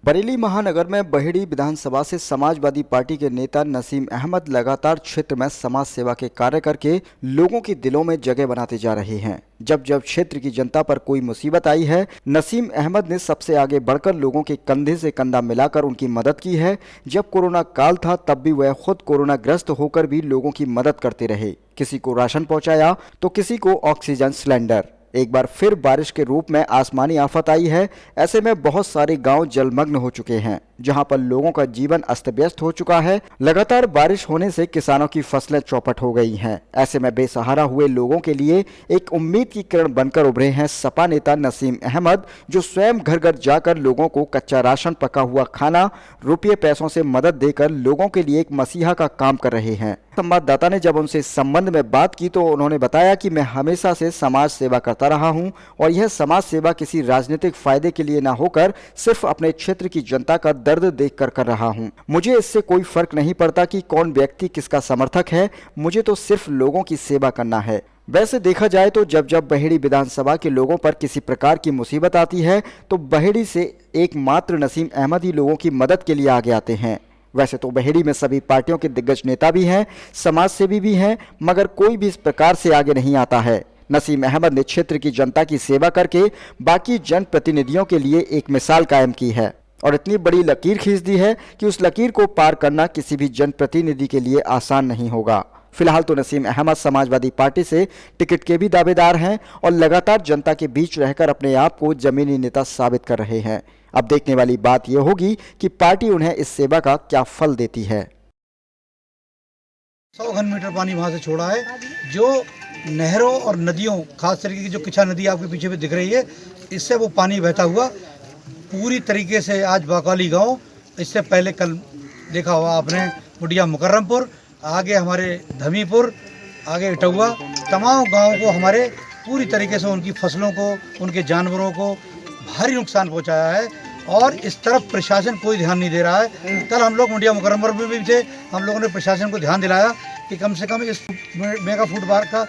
बरेली महानगर में बहेड़ी विधानसभा से समाजवादी पार्टी के नेता नसीम अहमद लगातार क्षेत्र में समाज सेवा के कार्य करके लोगों के दिलों में जगह बनाते जा रहे हैं। जब जब क्षेत्र की जनता पर कोई मुसीबत आई है, नसीम अहमद ने सबसे आगे बढ़कर लोगों के कंधे से कंधा मिलाकर उनकी मदद की है। जब कोरोना काल था तब भी वह खुद कोरोना ग्रस्त होकर भी लोगों की मदद करते रहे। किसी को राशन पहुंचाया तो किसी को ऑक्सीजन सिलेंडर। एक बार फिर बारिश के रूप में आसमानी आफत आई है। ऐसे में बहुत सारे गांव जलमग्न हो चुके हैं, जहां पर लोगों का जीवन अस्त व्यस्त हो चुका है। लगातार बारिश होने से किसानों की फसलें चौपट हो गई हैं। ऐसे में बेसहारा हुए लोगों के लिए एक उम्मीद की किरण बनकर उभरे हैं सपा नेता नसीम अहमद, जो स्वयं घर घर जाकर लोगों को कच्चा राशन, पका हुआ खाना, रुपये पैसों से मदद देकर लोगों के लिए एक मसीहा का काम कर रहे हैं। संवाददाता ने जब उनसे इस संबंध में बात की तो उन्होंने बताया कि मैं हमेशा से समाज सेवा करता रहा हूं और यह समाज सेवा किसी राजनीतिक फायदे के लिए न होकर सिर्फ अपने क्षेत्र की जनता का दर्द देखकर कर रहा हूं। मुझे इससे कोई फर्क नहीं पड़ता कि कौन व्यक्ति किसका समर्थक है, मुझे तो सिर्फ लोगों की सेवा करना है। वैसे देखा जाए तो जब जब बहेड़ी विधानसभा के लोगों पर किसी प्रकार की मुसीबत आती है तो बहेड़ी से एकमात्र नसीम अहमद ही लोगों की मदद के लिए आगे आते हैं। वैसे तो बहेड़ी में सभी पार्टियों के दिग्गज नेता भी हैं, समाज सेवी भी हैं, मगर कोई भी इस प्रकार से आगे नहीं आता है। नसीम अहमद ने क्षेत्र की जनता की सेवा करके बाकी जनप्रतिनिधियों के लिए एक मिसाल कायम की है और इतनी बड़ी लकीर खींच दी है कि उस लकीर को पार करना किसी भी जनप्रतिनिधि के लिए आसान नहीं होगा। फिलहाल तो नसीम अहमद समाजवादी पार्टी से टिकट के भी दावेदार हैं और लगातार जनता के बीच रहकर अपने आप को जमीनी नेता साबित कर रहे हैं। अब देखने वाली बात यह होगी कि पार्टी उन्हें इस सेवा का क्या फल देती है। 100 घन मीटर पानी वहाँ से छोड़ा है, जो नहरों और नदियों, खास तरीके की जो किछा नदी आपके पीछे भी दिख रही है, इससे वो पानी बहता हुआ पूरी तरीके से आज बाकाली गांव, इससे पहले कल देखा हुआ आपने मुडिया मुकर्रमपुर, आगे हमारे धमीपुर, आगे इटौआ, तमाम गाँव को हमारे पूरी तरीके से उनकी फसलों को, उनके जानवरों को भारी नुकसान पहुँचाया है और इस तरफ प्रशासन कोई ध्यान नहीं दे रहा है। कल हम लोग मुडिया मुकर्रमपुर में भी थे, हम लोगों ने प्रशासन को ध्यान दिलाया कि कम से कम इस मेगा फुट बार का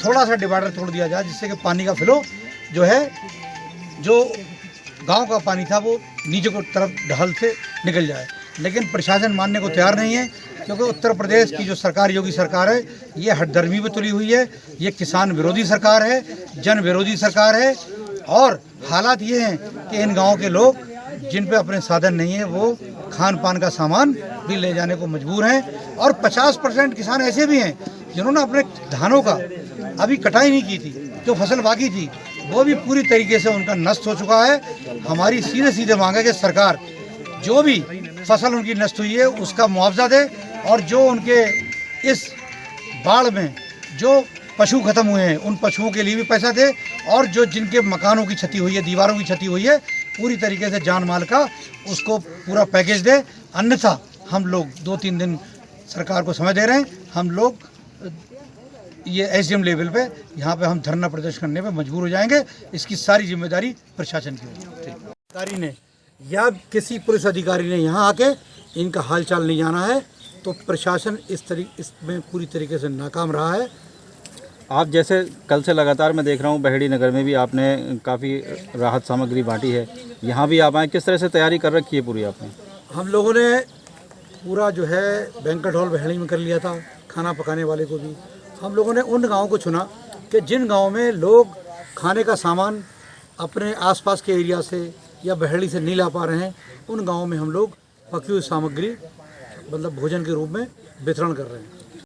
थोड़ा सा डिवाइडर तोड़ दिया जाए, जिससे कि पानी का फ्लो जो है, जो गांव का पानी था वो नीचे को तरफ ढाल से निकल जाए। लेकिन प्रशासन मानने को तैयार नहीं है, क्योंकि उत्तर प्रदेश की जो सरकार, योगी सरकार है, ये हठधर्मी पे तुली हुई है, ये किसान विरोधी सरकार है, जन विरोधी सरकार है। और हालात ये हैं कि इन गाँव के लोग जिन पे अपने साधन नहीं है वो खान पान का सामान भी ले जाने को मजबूर हैं और 50% किसान ऐसे भी हैं जिन्होंने अपने धानों का अभी कटाई नहीं की थी, जो फसल बाकी थी वो भी पूरी तरीके से उनका नष्ट हो चुका है। हमारी सीधे सीधे मांग है कि सरकार जो भी फसल उनकी नष्ट हुई है उसका मुआवजा दे और जो उनके इस बाढ़ में जो पशु खत्म हुए हैं उन पशुओं के लिए भी पैसा दे और जो जिनके मकानों की क्षति हुई है, दीवारों की क्षति हुई है, पूरी तरीके से जान माल का उसको पूरा पैकेज दे। अन्यथा हम लोग 2-3 दिन सरकार को समय दे रहे हैं, हम लोग ये एसडीएम लेवल पे यहाँ पे हम धरना प्रदर्शन करने पे मजबूर हो जाएंगे। इसकी सारी जिम्मेदारी प्रशासन की होगी। अधिकारी ने या किसी पुलिस अधिकारी ने यहाँ आके इनका हालचाल नहीं जाना है तो प्रशासन इसमें पूरी तरीके से नाकाम रहा है। आप जैसे कल से लगातार मैं देख रहा हूँ बहेड़ी नगर में भी आपने काफ़ी राहत सामग्री बांटी है, यहाँ भी आप आए, किस तरह से तैयारी कर रखी है पूरी आपने? हम लोगों ने पूरा जो है बैंक्वेट हॉल बहेड़ी में कर लिया था, खाना पकाने वाले को भी हम लोगों ने उन गाँवों को चुना कि जिन गाँव में लोग खाने का सामान अपने आसपास के एरिया से या बहेड़ी से नहीं ला पा रहे हैं, उन गाँवों में हम लोग पकी हुई सामग्री मतलब भोजन के रूप में वितरण कर रहे हैं।